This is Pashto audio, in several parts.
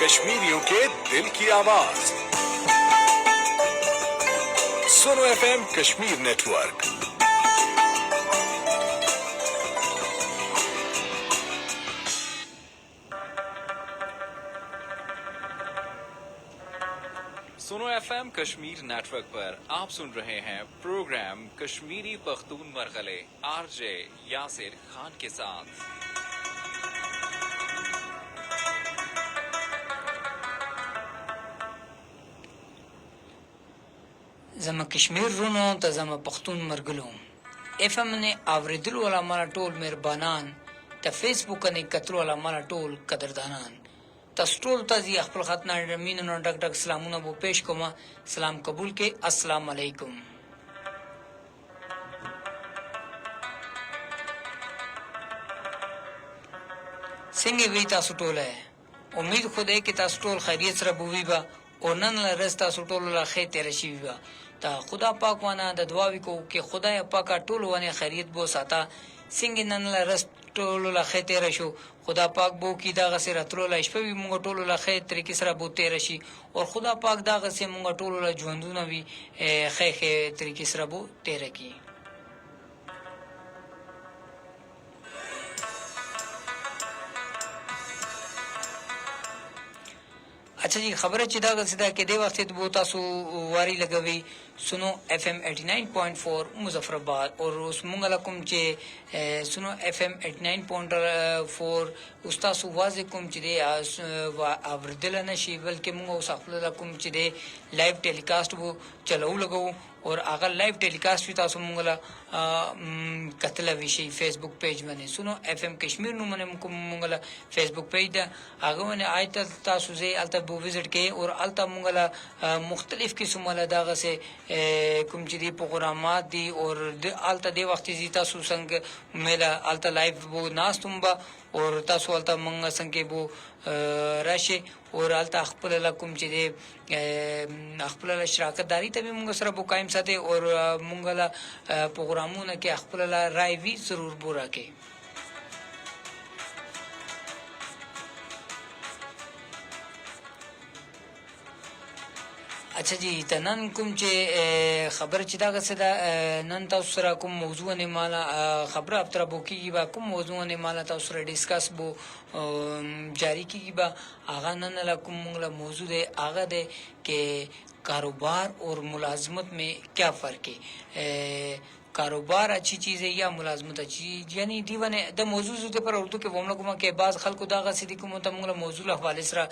कश्मीरियों के दिल की आवाज सुनो एफएम कश्मीर नेटवर्क। सुनो एफएम कश्मीर नेटवर्क पर आप सुन रहे हैं प्रोग्राम कश्मीरी पख्तून मरगले आरजे यासिर खान के साथ। زما کشمیر رونو ته زما پښتون مرګلو اف ام نه اوریدلو ولا مال ټول مهربانان ته فیسبوک نه کتلو ولا مال ټول قدردانان تاسو ټول ته زی خپل خطنا مينونو ډک ډک سلامونه بو پیش کوم سلام قبول کې السلام علیکم څنګه وی تاسو ټول امید خدای کې تاسو ټول خیریت سره بووي با او نن لرس تاسو ټول لا خیر تیر شي با تا خدا پاک وانه د دعاوی کو کې خدای پاک ټول ونه خیریت بو ساته څنګه نن لرس ټول لا خیر تیر شو خدا پاک بو کی دا غسر اتلو لا شپوي مونږ ټول لا خیر طریقې سره بو تیر شي او خدا پاک دا غسه مونږ ټول لا ژوندونه وي خیر طریقې سره بو تیر کی अच्छा जी खबर चिदा गसिदा के दे वक्त बो तासु वारी लगवी सुनो एफएम 89.4 मुजफ्फराबाद और उस मंगलकुम चे सुनो एफएम 89.4 उस्तासु वाजिकुम चिदे आवरदल नशी बल्कि मंगो सखलकुम चिदे लाइव टेलीकास्ट वो चलाऊ लगो और अगर लाइव टेलीकास्ट भी तासु मंगला कतला विषय फेसबुक पेज मने सुनो एफएम कश्मीर नु मने मंगला फेसबुक पेज दा आगे मने आयत तासु से अलता बो विजिट के और अलता मंगला मुख्तलिफ किस्म वाला दागा से کوم چې دی پروګرامات دي او الته دی وخت زی تاسو څنګه میلا الته لایو بو ناستم با او تاسو الته مونږ څنګه بو راشي او الته خپل لکم چې دی خپل شراکت داری ته مونږ سره بو قائم ساتي او مونږ لا پروګرامونه کې خپل رائے وی ضرور بو راکې अच्छा जी तनन कुम चे खबर चिदा गसदा नन तاسو سره کوم موضوع نه مالا خبر ابتر بو کی با کوم موضوع نه مالا تاسو سره ډیسکس بو جاری کی با اغه نن لا کوم موږ موضوع ده اغه ده कि कारोबार और मुलाजमत में क्या फ़र्क है कारोबार अच्छी चीज़ है या मुलाजमत अच्छी यानी दीवाने द मौजूद होते पर उर्दू के वमला कुमा के बाद खल को दागा सिदी को मतमंगला मौजूद हवाले सरा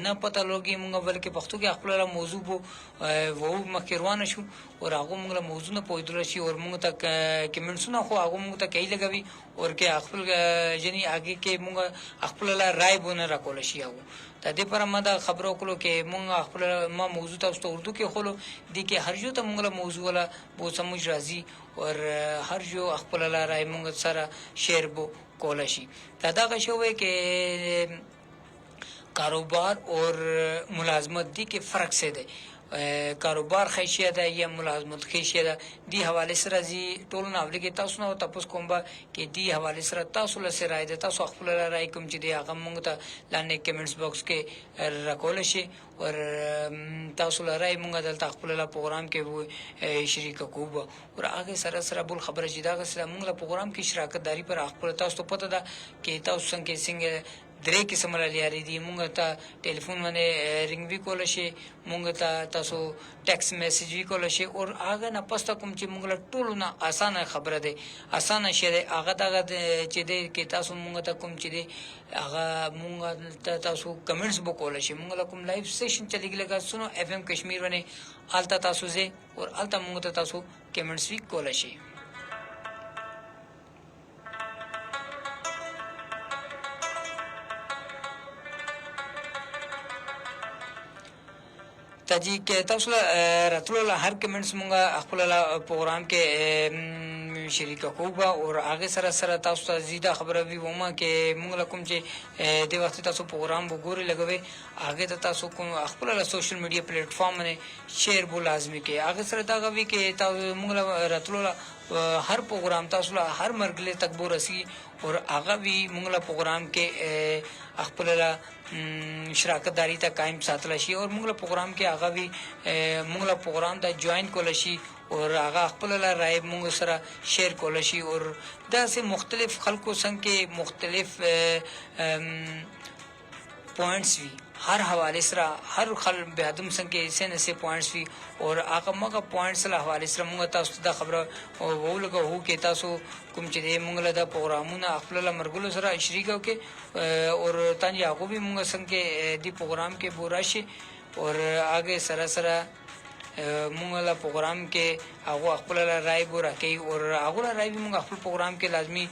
न पता लोगी मंगा बल्कि पख्तू के अखला मौजू वो मकरवान शु और आगो मंगला मौजू न पोइदुला शी और मंग तक कमेंट सुना खो आगो मंग तक कई लगावी और के अखल यानी आगे के मंगा अखला राय बोना रखोला शी आगो तदे पर मदा खबरों को के मंगा अखला मा मौजू था उस उर्दू के खोलो दी के हर जो तो मंगला मौजू वाला वो समझ राजी और हर जो अखपल राय मंग सारा शेर बो कोलशी दादा का शो है कि कारोबार और मुलाजमत दी के फ़र्क से दे कारोबार खैशियत है या मुलाजमत खैशियत है दी हवाले से राजी टोल नावले के तासु ना तपस कोंबा के दी हवाले से तासु ल से राय देता सो अखपल राय कुम चिदे आगम मंगता लाने कमेंट्स बॉक्स के रकोलशे और तासु ल राय मंगा दलता अखपल प्रोग्राम के वो शरीक खूब और आगे सरा सरा बुल खबर जिदा का सरा मंगला प्रोग्राम की शराकत दारी पर अखपल तासु तो पता था कि तासु संग के सिंग درې قسم لري دي مونږ ته ټلیفون باندې رنګ وی کول شي مونږ ته تاسو ټیکس میسج وی کول شي او هغه نه پسته کوم چې مونږ له ټولو نه اسانه خبره ده اسانه شي هغه دغه چې ده کې تاسو مونږ ته کوم چې ده هغه مونږ ته تاسو کمنټس بو کول شي مونږ له کوم لایو سیشن چلیږي لګا سنو اف ام کشمیر باندې التا تاسو زه او التا مونږ ته تاسو کمنټس وی کول شي تاجی के तاسو راتلو هر کمنټس مونږه خپل پروګرام کې شریک کوبا اور आगे سره سره تاسو ته زیاده خبره وی ومه کې مونږ لکم چې د وخت تاسو پروګرام وګوري لګوي आगे ته تاسو کوم خپل سوشل میډیا پلیټ فارم باندې شیر بو لازمي کې आगे سره دا غوي کې تاسو مونږ راتلو हर प्रोग्राम تاسو हर مرګله تک بو رسی और هغه وی مونږ له پروګرام کې خپل شراکت داری ته قائم ساتل شي او موږ له پروګرام کې هغه وی موږ له پروګرام ته جوائن کول شي او هغه خپل له رائے موږ سره شیر کول شي او دا سه مختلف خلکو څنګه مختلف پوائنٹس وی हर हवाले सरा हर खल बेहदम संगे से न से पॉइंट्स भी और आका मगा पॉइंट्स ला हवाले सरा मुंगा तासु दा खबर वो लगा हो के तासु कुम चदे मुंगला दा प्रोग्रामुना अखलला मरगुलो सरा शरीका के और तांजी आको भी मुंगा संगे दी प्रोग्राम के बोराशे और आगे सरा सरा मुंगला प्रोग्राम के आगो अखलला राय बोरा के और आगोला राय भी मुंगा अखल प्रोग्राम के लाजमी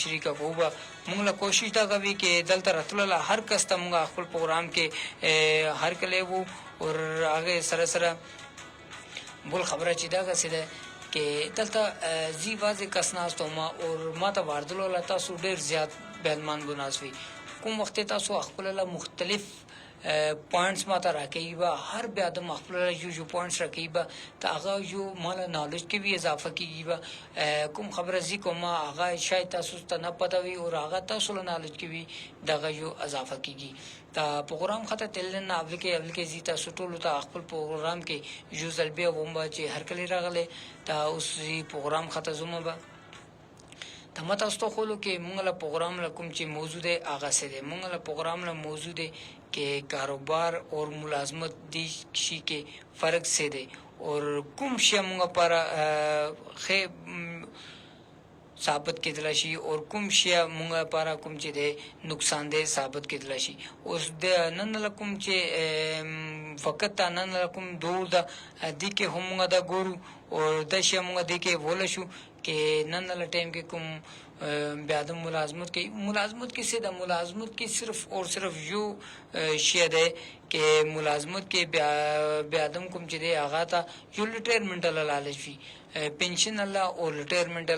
शरीका को बा मुंगला कोशिश दा कभी के दलता रतुला हर कस्ता मुंगा अखल प्रोग्राम के हर कले वो और आगे सरा सरा बोल खबर चिदा का सीधा के दलता जी वाजे कसनास तो मा और माता वार्दलो लता सु ढेर ज्यादा बेलमान बुनासवी कुम वक्त तासु अखलला मुख्तलिफ पॉइंट्स माता राकेबा हर बेदम अखलला जो पॉइंट्स राकेबा तागा जो माला नॉलेज के भी इजाफा कीबा कुम खबर जी को मा आगा शायद तासु तना पता भी और आगा तासु नॉलेज के भी दागा जो इजाफा कीगी ता प्रोग्राम खता तेलना अवल के जीता सुटोल ता अखल प्रोग्राम के जो जलबे वंबा जे हर कले रागले ता उस प्रोग्राम खता जुमा बा तमतास्तो खोलो के मंगला प्रोग्राम ला कुम चे मौजूद है आगा से दे मंगला प्रोग्राम ला मौजूद है के कारोबार और मुलाजमत दी शी के फर्क से दे और कुम शिया मंगा पारा खे साबित की तलाशी और कुम शिया मंगा पारा कुम चे दे नुकसानदेह साबित की तलाशी उस दे नन लकुम चे फकत नन लकुम दूर दा दी के होमंगा दा गोरू और दशिया मंगा दी के बोलशु के नन ल टाइम के कुम बेदम मुलाजमत की सीधा मुलाजमत की सिर्फ और सिर्फ यो शेद है कि मुलाजमत के बेदम कुम चिदे आगा था यो रिटायरमेंट लालच भी पेंशन अल्लाह और रिटायरमेंट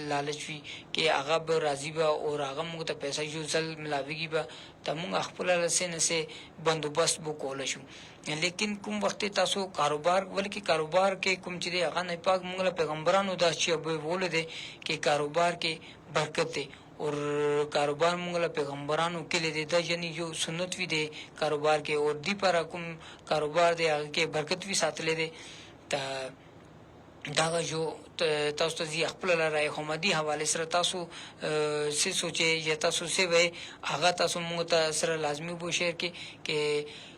लालच भी कि आगा ब राजी बा और आगा मुंग त पैसा यो जल मिलावेगी बा तमुंग अखपल से न से बंदोबस्त बो कोलशु लेकिन कुम वक्त तासो कारोबार बल्कि कारोबार के कुम चिदे आगा न पाक मुंगला पैगंबरान उदास छि अब बोले दे कि कारोबार के बरकत दे और कारोबार मुंगला पैगंबरानों के लिए देता यानी जो सुन्नत भी दे कारोबार के और दी पारा कुम कारोबार दे आगे के बरकत भी साथ ले दे ता दागा जो तासु जी अखपल राय हमदी हवाले सर तासु से सोचे या तासु से वे आगा तासु मुंगता सर लाजमी बो शेयर के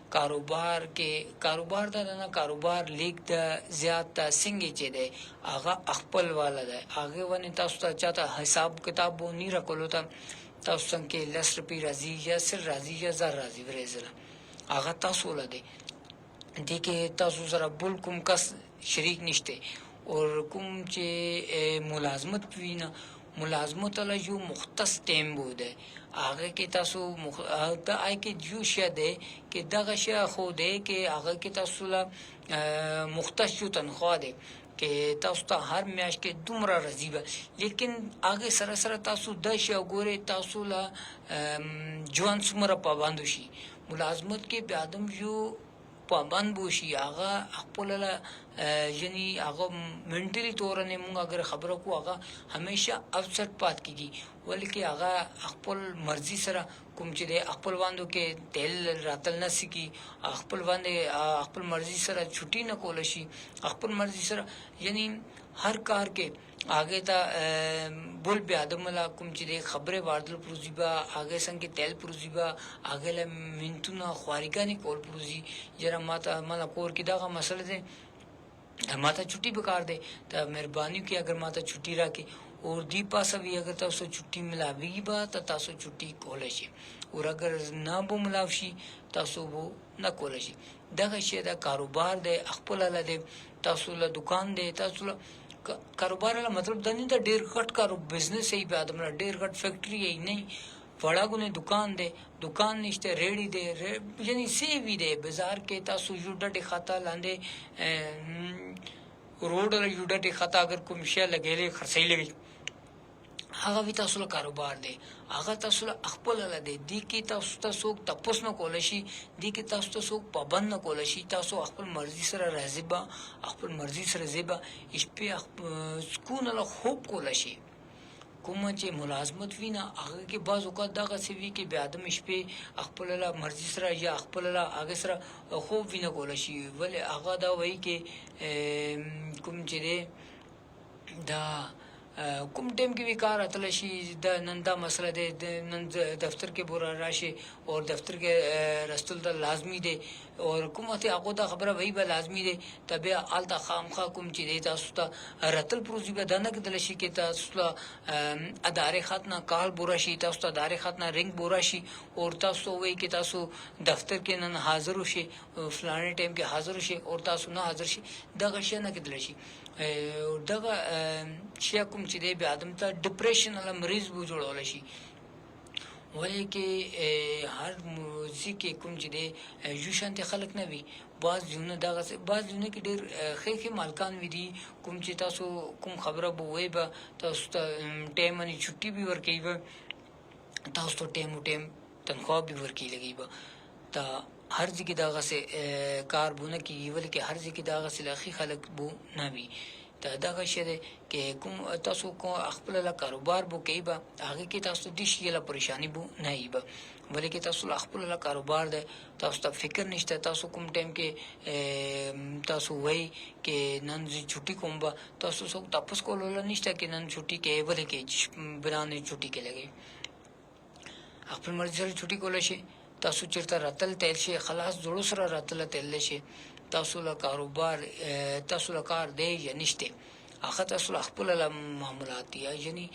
कारोबार दा ना कारोबार लीग दा ज्यादा सिंगे चे दे आगा अखपल वाला दे आगे वने तासु ता चाहता हिसाब किताब बो नहीं रखलो ता तासु संके लस रुपी राजी या सिर राजी या जार राजी वरेजला आगा तासु ला दे देखे तासु जरा बुल कुम कस शरीक निश्ते और कुम चे मुलाजमत भी ना मुलाजमत अला जो मुख्तस टेम بود आगे के तासु ता आय के जो शिया दे कि दगा शिया खो दे कि आगे के तासु ला मुख्तस जो तनख्वाह दे कि तासु ता हर म्याश के दुमरा रजीबा लेकिन आगे सरा सरा तासु द शिया गोरे तासु ला जवान सुमरा पाबंदुशी मुलाजमत के बेआदम जो पाबंद बोशी आगा अखपलला यानी आगा मेंटली तौर ने मुंगा अगर खबर को आगा हमेशा अपसेट बात की बल्कि आगा अखपल मर्जी सरा कुम चिदे अखपल वांदो के तेल रातल न सिकी अखपल वांदे अखपल मर्जी सरा छुट्टी न कोलशी अखपल मर्जी सरा यानी हर कार के आगे ता बोल बे आदमला कुम चिदे खबरे वार्दल प्रुजीबा आगे संग के तेल प्रुजीबा आगे ला मिंतुना ख्वारिगानी कोल प्रुजी जरा माता मला कोर की दागा मसले दे माता छुट्टी बेकार दे ता मेहरबानी की अगर माता छुट्टी राके और दी पास भी अगर तासो छुट्टी मिलावेगी बा ता तासो छुट्टी कोलशी और अगर ना बो मिलावशी तासो वो ना कोलशी दागा शेदा कारोबार दे अखपल ला दे तासो ला दुकान दे तासो ला कारोबार ला मतलब दनी दा डेर घट कारो बिजनेस है बात हमरा डेर घट फैक्ट्री है नहीं बड़ा गुने दुकान निश्ते रेडी दे यानी से भी दे बाजार के तासु युडा दे खाता लांदे रोड ला युडा दे खाता अगर कोई मिशा लगेले खर्चई लगी आगा भी तासु ला कारोबार दे आगा तासु ला अखपल ला दे दी की तासु तपस न कोलशी दी की तासु पाबंद न कोलशी तासु अखपल मर्जी सरा राजिबा अखपल मर्जी सरा जेबा इस पे सुकून ला खूब कोलशी کومه چې ملازمت وي نه هغه کې بعض اوقات دغسې وي کې بیا آدم شپې خپله له مرضي سره یا خپله له هغې سره خوب وي نه کولی شي ولې هغه دا وایي کې کوم چې دی دا کوم ټایم کې وی کار اتلی شي د نن دا مسله دی نن دفتر کې بورا راشي اور دفتر کې رستل ته لازمي دی اور کوم وخت هغه دا خبره وی به لازمي دی تبه آلته خامخا کوم چې دی تاسو ته رتل پروزی به دانه کېدل شي کې تاسو ته ادارې خاطنه کال بورا شي تاسو ته ادارې خاطنه رنګ بورا شي اور تاسو وی کې تاسو دفتر کې نن حاضر شي فلانه ټایم کې حاضر شي اور تاسو نه حاضر شي دغه شي نه کېدل شي دغه شي کوم چې دی بیا آدم ته ډپریشن والا مریض به جوړولی شي ولې کې هر موزیک کې کوم چې دی یو شانتې خلک نه وي بعض ځایونه دغسې بعض ځایونه کې ډېر ښې ښې مالکان وي دي کوم چې تاسو کوم خبره به وایي به تاسو ته ټایم باندې چھټي به ورکوي به تاسو ته ټایم و ټایم تنخواه به ورکوي لګي به تا هر ځای کې دغسې کار به نه کېږي ولې کې هر ځای کې دغسې ښې خلک به نه وي ته دغه شی دی کې کوم تاسو کوم خپله له کاروبار به کوي به هغې کې تاسو ته دې شي له پریشاني به نه وي به ولې کې تاسو له خپله له کاروبار دی تاسو ته فکر نشته تاسو کوم ټایم کې تاسو وایي کې نن زه چھټي کوم به تاسو څوک تپوس کولو نشته کې نن چھټي کې ولې کې بنا نه چھټي کې لګي خپل مرضي سره چھټي کولی شي تاسو چېرته راتل تیل شي خلاص زړو سره راتله تللی شي تاسو له کاروبار تاسو له کار دی یا نشته هغه تاسو له خپله له معاملات دي یعنې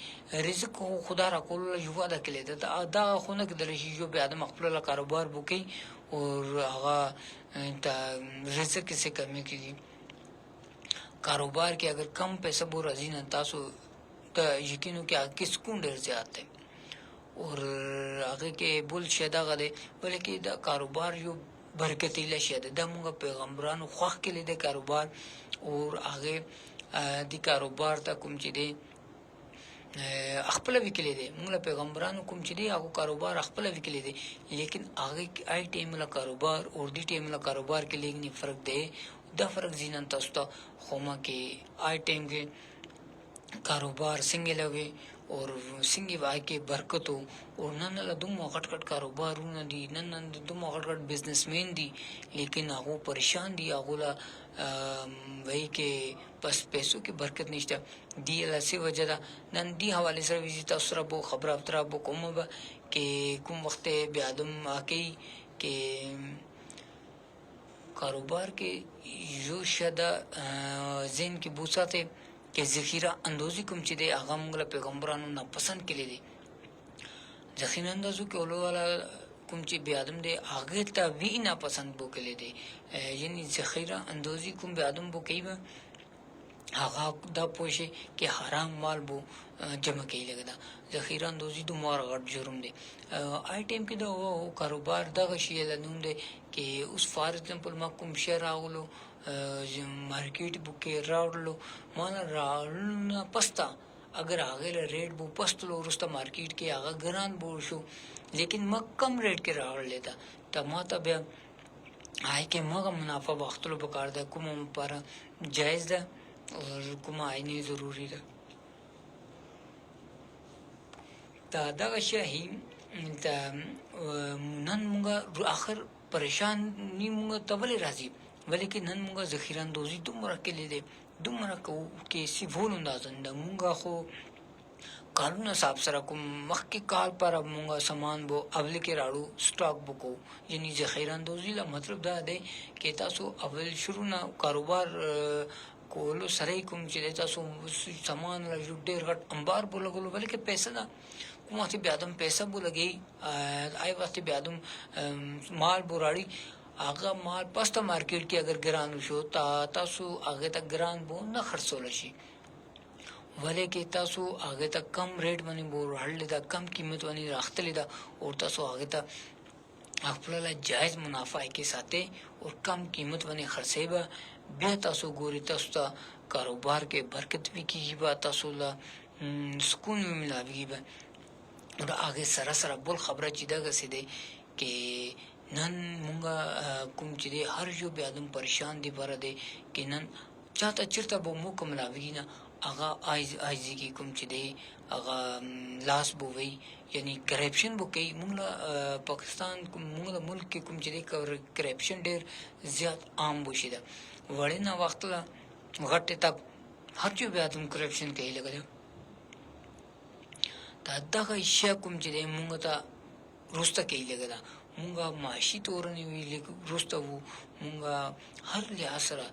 رزق خو خدا راکولو له یو وعده کړې ده دغه خو نه کېدلی شي یو بیا آدم خپله له کاروبار به کوي اور هغه ته رزق کیسې کمی کېږي کاروبار کې اگر کم پیسه به راځي نه تاسو ته یقین وکړئ هغه کې سکون ډېر زیات دی اور هغه کې بل شی دغه دی بلې کې د کاروبار یو برکتیله شی ده د موږ پیغمبرانو خوښ کړی دی کاروبار اور هغې د کاروبار ته کوم چې دی خپله وکړی دی موږ له پیغمبرانو کوم چې دی هغه کاروبار خپله وکړی دی لیکن هغې آی ټایم له کاروبار اور دې ټایم له کاروبار کې لږ نه فرق دی دا فرق ځي نن تاسو ته خو ما کې آی ټایم کې کاروبار څنګه لوي اور څنګه وای کې برکت او نن له دومره غټ غټ کاروبارونه دي نن دومره غټ غټ بزنسمین دي لیکن هغه پریشان دي هغه لا وای کې بس پیسو کې برکت نشته دی لاسه وجه دا نن دی حواله سره ویزیټ سره بو خبر اتر بو کوم به کې کوم وخت بیا ادم اکی کې کاروبار کې یو شدا زین کې بوساته کې ذخیره اندوزی کوم چې دی هغه موږ له پیغمبرانو نه پسند کړي دي ذخیره اندازو کې اولو والا کوم چې بیا آدم دی هغه ته وی نه پسند بو کړي دي یعنی ذخیره اندوزی کوم بیا آدم بو کوي هغه دا پوښي کې حرام مال بو جمع کوي لګدا ذخیره اندوزی د مور غټ جرم دی آی ټایم کې دا کاروبار دغه شی له نوم دی کې اوس فار ایگزامپل ما کوم شی راغلو مارکیټ بوکې راوړلو مانا راوړلو پستا اگر هغه ریټ بو پستلو ورسته مارکیټ کې هغه ګران بو شو لیکن ما کم ریټ کې راوړل تا ته ما ته بیا آی کې مګه منافع وختلو پکار ده کوم پر جایز ده اور کوم عیني ضروری ده تا دغه شی ته نن موږ اخر پریشان نیمه تبل راځي ولیکن نن موږ ذخیره اندوزی دومره کړې ده دومره کې سی وول اندازنده موږ خو کارونه صاحب سره کوم مخکې کال پر موږ سامان بو اول کې راړو سٹاک بکو یعنی ذخیره اندوزی لا مطلب دا دی کې تاسو اول شروع نه کاروبار کولو سره کوم چې تاسو سامان لا ډېر غټ انبار بو لګولو بلکې پیسې نه کوم وخت بیا دم پیسې بو لګي آی وخت بیا دم مال بوراړي هغه مال پسته مارکیټ کې اگر ګران شو تاسو هغه ته ګران بو نه خرڅول شي ولې کې تاسو هغه ته کم ریټ باندې بو راړل دا کم قیمت باندې راختلې دا او تاسو هغه ته خپل له جایز منافع کې ساتي او کم قیمت باندې خرڅي به بیا تاسو ګوري تاسو ته کاروبار کې برکت وی کیږي به تاسو له سکون ملاوي به او هغه سره سره بل خبره چې دا غسې دی کې نن مونږه کوم چې دی هر یو بیا دم پریشان دی پر دی کې نن چاته چرته به مو کوم لاوی نه هغه آیزي کې کوم چې دی هغه لاس بو وي یعنی کرپشن بو کوي موږ پاکستان موږ د ملک کې کوم چې دی کرپشن ډیر زیات عام بوشي دا وړي نه وخت لا غټه تک هر جو بیا تم کرپشن کوي لګل دا دغه شی کوم چې دی موږ ته روسته کوي لګل مونږه معاشي تورنې وی لیک روسته وو مونږه هر لحاظ سره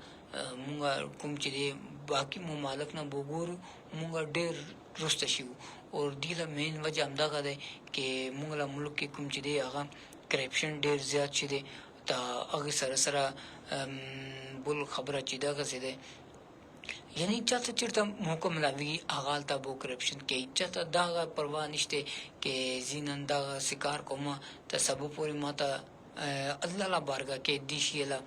مونږه کوم چې دی باقي ممالک نه وګورو مونږه ډېر روسته شو او دیله مین وجه همدغه ده چې مونږ له ملک کې کوم چې دی هغه کرپشن ډېر زیات شي دی دا هغه سره سره بل خبره چې دغه څه ده یعنی چاته چیرته موقع ملاوي اغال ته بو کرپشن کې چاته دا پروا نشته کې زینن دا شکار کومه ته سبو پوری ماته الله لا بارګه کې دیشیلا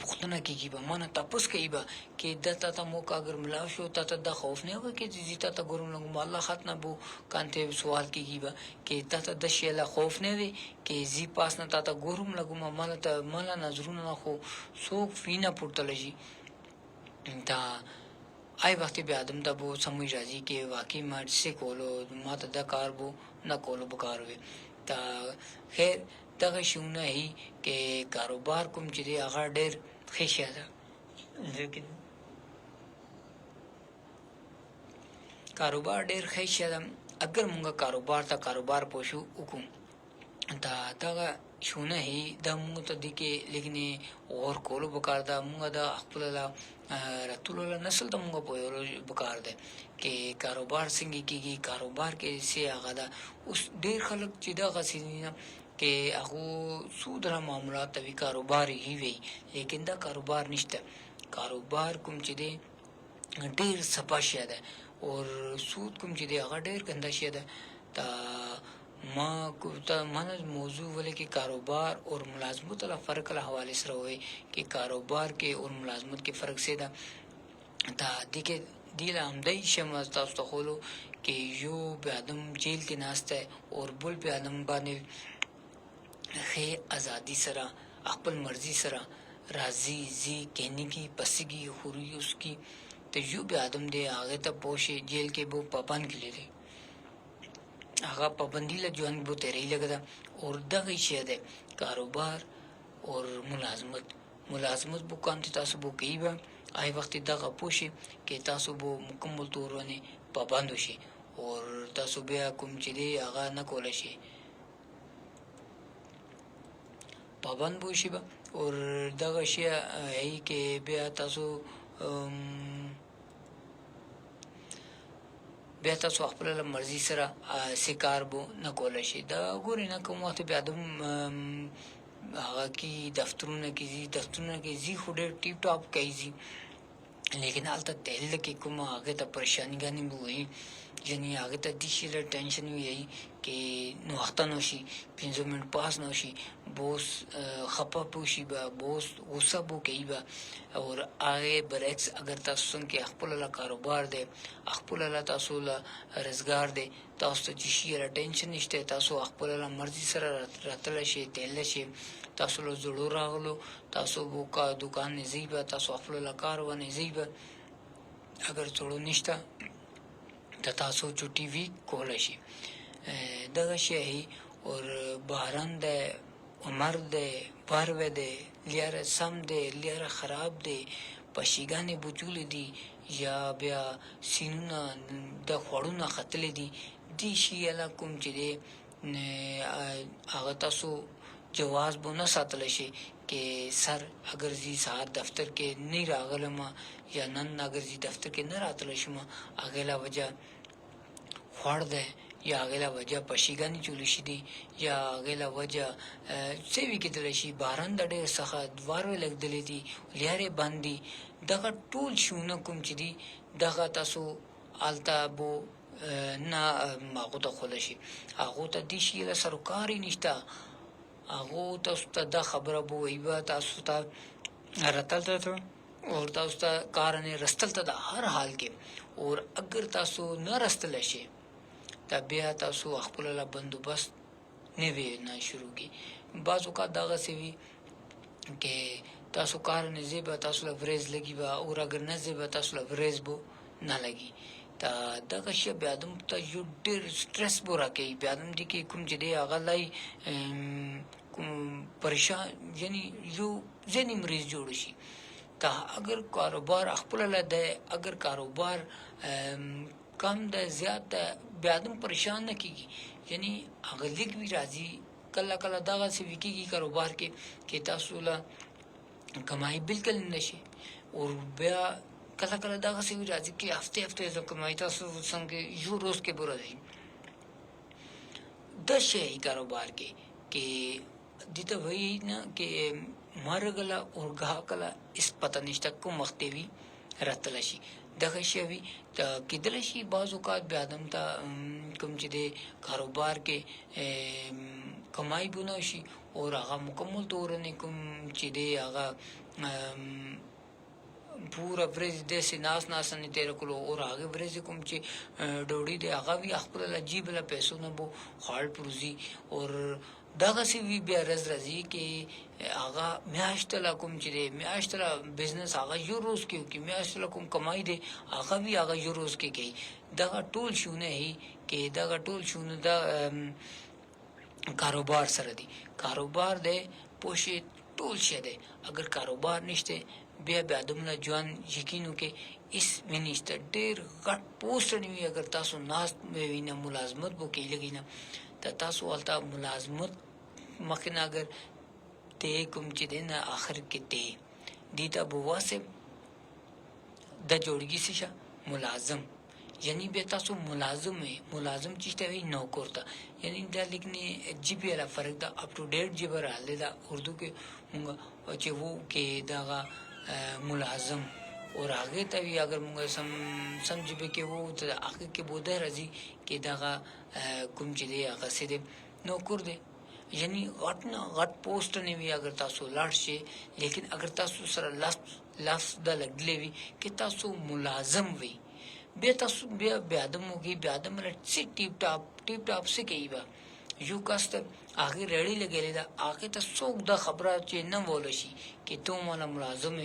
پختنه کیږي به مانه تاسو کوي به کې دته ته موقع اگر ملاو شو ته د خوف نه وي کې زیته ته ګورم لګم الله ختنه بو کانته سوال کیږي به کې ته د شیلا خوف نه وي کې زی پاس نه ته ګورم لګم مانه ته مالا نظرونه خو سو فینا پورتلجی دا آی وخت به ادم ته بو سموي راځي کې واقعي ما څه کولو ما ته دا کار بو نه کولو بکار وي دا خیر دغه شونه هي کې کاروبار کوم چې دی هغه ډېر ښه ده لیکن کاروبار ډېر ښه ده اگر مونږه کاروبار پوښو وکړو دا دغه شونه هي د مونږ ته د کې لیکنه اور کولو بکار ده مونږ د خپل راتلو نسل ته مونږ په یو بکار ده کې کاروبار څنګه کیږي کاروبار کې سي هغه ده اوس ډېر خلک چې دا غسینه کې هغه سود را معاملات وی کاروبار هی وی لیکن دا کاروبار نشته کاروبار کوم چې دی ډېر سپاشیا ده او سود کوم چې دی هغه ډېر ګنده شي ده تا ما کوته مانه موضوع ولې کې کاروبار اور ملازمت له فرق له حواله سره وي کې کاروبار کې اور ملازمت کې فرق سي ده تا دغه دیل آمدای شمه تاسو ته خولو کې یو به ادم جیل کې ناشته اور بل به ادم باندې خې ازادي سره خپل مرزي سره راضي زی کہنے کی پسگی خوري اس کی ته یو به ادم دې هغه ته پوښي جیل کې بو پابند کړي دي هغه پابندی له ژوند بو تیرې لګدا اور دغه شی ده کاروبار اور ملازمت بو کام تاسو بو کیبه آی وخت دغه پوښي کې تاسو بو مکمل تورونه پابند شي اور تاسو بیا کوم چې دی هغه نه کول شي پابند بو شي اور دغه شی هي کې بیا تاسو بیا تاسو خپل مرزي سره سکار بو نه کول شي دا ګوري نه کوم وخت بیا دم هغه کی دفترونه کې زی خو ډېر ټیپ ټاپ کوي لیکن حالت تل کې کوم هغه ته پریشانی غني وي یعنی هغه ته د شي ټینشن وي کې نو وخت نو شي 15 منټ پاس نو شي بوس خپه پوشي به بوس غصه بو کوي به اور هغه برعکس اگر تاسو څنګه خپل له کاروبار دی خپل له تاسو له روزګار دی تاسو ته شي ټینشن نشته تاسو خپل له مرزي سره راتل شي تل شي تاسو له زړه راغلو تاسو بو کا دکان نه زیبه تاسو خپل له کار ونه زیبه اگر څړو نشته ته تاسو چټي وی کول شي دغه شی اور باران ده عمر ده پرو ده لیاره سم ده لیاره خراب ده پشیګانې بوجول دي یا بیا سینونه د خوړونه خطلې دي دی شی لا کوم چې ده هغه تاسو جواز بو نه ساتل شي کې سر اگر زی سات دفتر کې نه راغلم یا نن اگر زی دفتر کې نه راتل شم اغلا وجہ خور ده یا اغلا وجہ پشیګانی چول شي دي یا اغلا وجہ سوي کې دل شي باران د ډېر څخه دوار لګدلې دي لیاره باندې دغه ټول شونه کوم چې دي دغه تاسو آلتا بو نه ماغه ته خول شي هغه ته دي شي له سرکاري نشته هغه تاسو ته د خبره بو ایبا تاسو ته راتل ته اور تاسو ته کار نه رستل ته هر حال کې اور اگر تاسو نه رستل شي بیا تاسو خپل له بندوبست نه وی نه شروع کی بعض اوقات دغه سوي کې تاسو کار نه زیبا تاسو له ورز لګي با او اگر نه زیبا تاسو له ورز بو نه لګي تا دغه شی بیا دم ته یو ډېر سټرس به راکوي بیا دم دي کې کوم چې دی هغه لای پریشان یعنی یو ذهني مریض جوړ شي تا اگر کاروبار خپل ده اگر کاروبار کم ده زیات ده بیا دم پریشان نه کیږي یعنی هغه لیک وی راځي کله کله دغه څه وکیږي کاروبار کې تاسو له کمای بالکل نشي او بیا کله کله دغه څه وی راځي کې هفته زه کمای تاسو څنګه یو روز کې بوره دی د شی کاروبار کې دته وای نه کې مرګلا او غاکلا اس پته نشته کوم وخت وی راتل شي دغه شی وی ته کېدل شي بعض اوقات بیا دم ته کوم چې د کاروبار کې کمای بونه شي او هغه مکمل تور نه کوم چې دی هغه پورا ورځ د سیناس نه تیر کولو او هغه ورځ کوم چې ډوډۍ دی هغه وی خپل عجیب له پیسو نه بو خال پروزي او دغه سی وی بیا راځي کې هغه میاشتله کوم چې دی میاشتله بزنس هغه یو روز کې میاشتله کوم کمای دی هغه وی هغه یو روز کې کوي دغه ټول شونه هي کې دغه ټول شونه د کاروبار سره دی کاروبار دی پوښي ټول شه دی اگر کاروبار نشته بیا دمنه ځوان یقینو کې اس منیسټر ډېر غټ پوسټ نیوي اگر تاسو ناس وینه ملازمت بو کې لګینا ته تاسو ولته ملازمت مخنه اگر ته کوم چې دنه اخر کې ته دیتا بواسه د جوړګي څه ملازم یعنی به تاسو ملازم چیشته وی نوکر تا یعنی دا لیکنه جی پی لا فرق دا اپ ټو ډیټ جبر اله دا اردو کې موږ چې وو کې دا ملازم اور هغه ته وی اگر موږ سمجھ به کې وو ته هغه کې بوده راځي کې دا کوم چې دی هغه سید نوکر دی یعنی غټ پوسټ نه وی اگر تاسو لاړ شي لیکن اگر تاسو سره لفظ د لګلې وی کې تاسو ملازم وی بیا تاسو بیا دموږي بیا دمل ټیپ ټاپ څه کوي یو کاست هغه ریډي لګیلی دا هغه ته څوک د خبره چې نه وول شي کې ته مالا ملازم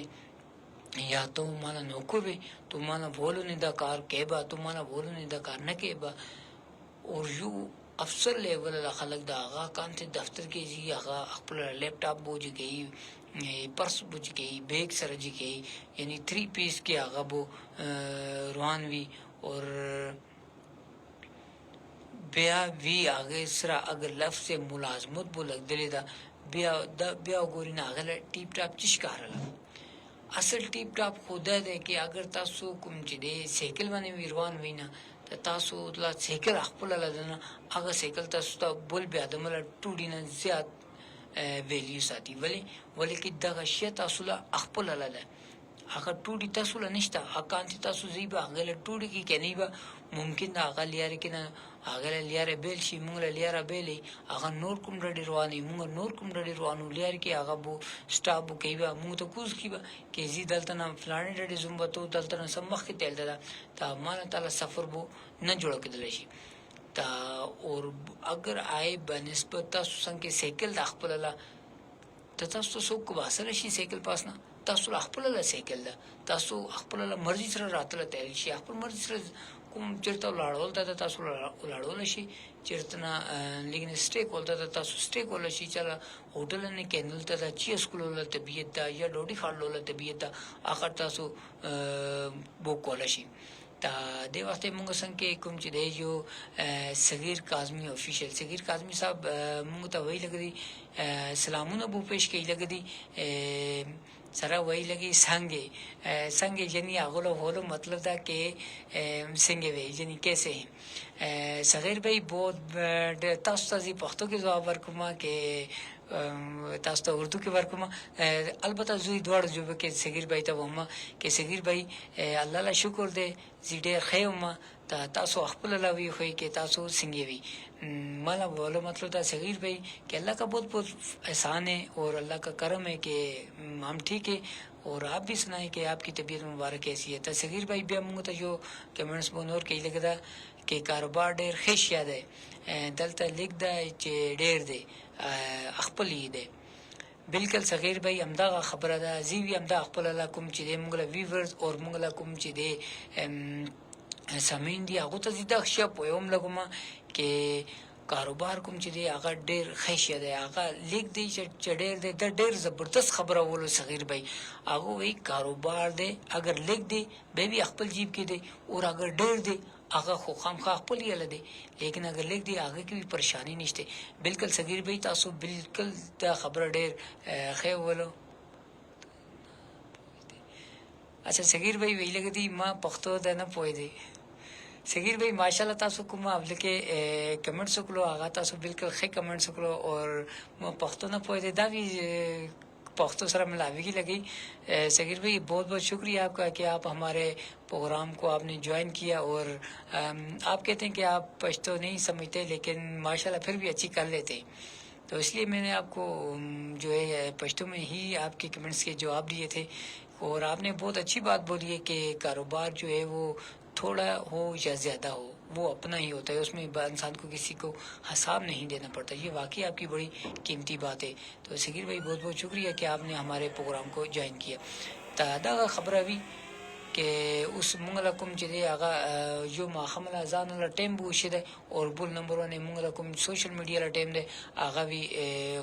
یا ته مالا نوکر ته مالا بولو نه دا کار کېبا ته مالا بولو نه دا کار نه کېبا او یو افسر لیول خلک دا هغه کان ته دفتر کې جی هغه خپل لیپټاپ بوج گئی پرس بوج گئی بیگ سره جی گئی یعنی 3 پیس کې هغه بو روانوي اور بیا وی هغه سره اگر لفظ ملازمت بو لګدلې دا بیا ګورینه هغه ټیپ ټاپ چش کارله اصل ټیپ ټاپ خوده ده کې اگر تاسو کوم چې دی سایکل باندې ویروان وینا تاسو لا سایکل خپل لدنه هغه سایکل تاسو ته بول بیا د مل ټوډی نه زیات ویلیو ساتي ولی کې دغه شی تاسو لا خپل لده هغه ټوډی تاسو لا نشته هغه تاسو زیبا هغه ټوډی کې کني با ممکن هغه لیاره کې نه هغه لیاره بیل شي مونږ لیاره بیلې هغه نور کوم ډډې رواني مونږ نور کوم ډډې روانو لیاره کې هغه بو سټاپ کوي مونږ ته کوز کیبا کې زی دلته نه فلانه ډډې زومبه تو دلته نه سمخ کې تل ده تا مان تعالی سفر بو نه جوړ کېدل شي تا اور اگر آئے بنسبت تاسو څنګه سایکل د خپل لا تاسو څوک واسره شي سایکل پاسنه تاسو خپل لا سایکل ده تاسو خپل لا مرزي سره راتله تل شي خپل مرزي سره کوم چرته لاړول ته تاسو لاړول شي چرته نه لیکن سټیک ولته تاسو سټیک ول شي چې هوټل نه کېنل ته چې سکول ول طبيعت یا ډوډۍ خړلول طبيعت اخر تاسو بو کول شي تا د وخت موږ څنګه کوم چې دی یو صغیر کاظمی افیشل صغیر کاظمی صاحب موږ ته وی لګي سلامونه بو پېښ کوي لګي سره وی لګي څنګه یعنی هغه له مطلب دا کې څنګه وی یعنی کیسه صغیر بھائی بہت تاسو ته پښتو کې جواب ورکوم کې تاسو ته اردو کې ورکوم البته زوی دوړ جوړ کې صغیر بھائی ته ومه کې صغیر بھائی الله له شکر دې زیډه خیمه تاسو خپل لوي خو کې تاسو څنګه وی مالا بولو مطلب دا صغیر بھائی کہ اللہ کا بہت بہت احسان ہے اور اللہ کا کرم ہے کہ ہم ٹھیک ہے اور آپ بھی سنائیں کہ آپ کی طبیعت مبارک کیسی ہے صغیر بھائی بھی ہم ته جو کمنٹس بونور کې لګدا کې کاروبار ډېر ښه یاد ہے دلته لیک دا چې ډېر دی خپل دی بالکل صغیر بھائی همدغه خبره ده زی وی همدغه خپل لا کوم چې د موږ له ویورز او موږ له کوم چې د سامعین دي هغه ته زیاده ښه پوهوم لګوم کې کاروبار کوم چې دی هغه ډېر ښه شی دی هغه لیک دی چې ډېر دی د ډېر زبردست خبره ولو صغیر بھائی هغه وی کاروبار دی اگر لیک دی به بي خپل جیب کې دی او اگر ډېر دی هغه خو خامخا خپل یې لدی لیکن اگر لیک دی هغه کې پریشانی نشته بالکل صغیر بھائی تاسو بالکل دا خبره ډېر ښه ولو اچھا صغیر بھائی وی لګی ما پښتو ده نه پوي دی صغیر بھائی ماشاءالله تاسو کوم خپل کې کمنټس وکړو هغه تاسو بالکل ښه کمنټس وکړو او ما پښتو نه پوي دی دا وی پختو سره ملاویگی لگی صغیر بھائی بہت بہت شکریہ آپ کا کہ آپ ہمارے پروگرام کو آپ نے جوائن کیا اور آپ کہتے ہیں کہ آپ پشتو نہیں سمجھتے لیکن ماشاءاللہ پھر بھی اچھی کر لیتے تو اس لیے میں نے آپ کو جو ہے پشتو میں ہی آپ کے کمنٹس کے جواب دیے تھے اور آپ نے بہت اچھی بات بولی ہے کہ کاروبار جو ہے وہ تھوڑا ہو یا زیادہ ہو وہ اپنا ہی ہوتا ہے اس میں انسان کو کسی کو حساب نہیں دینا پڑتا یہ واقعی آپ کی بڑی قیمتی بات ہے تو صغیر بھائی بہت بہت شکریہ کہ آپ نے ہمارے پروگرام کو جوائن کیا دا خبر ابھی کہ اوس مونږ له کوم چې دی هغه یو ماښام له ځان له ټایم به وشي دی او بل نمبر باندې مونږ له کوم سوشل میډیا له ټایم دی هغه وی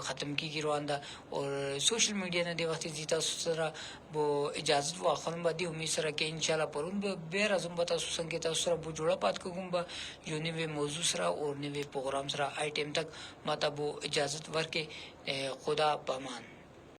ختم کیږي روان ده او سوشل میډیا نه دی وخت چې تاسو سره بو اجازه واخلم باندې امید سره کې ان شاء الله پرون به راځم به تاسو څنګه تاسو سره بو جوړه پات کوم به یو نوې موضوع سره او نوې پروګرام سره آی ټایم تک ماته بو اجازه ورکې خدا پامان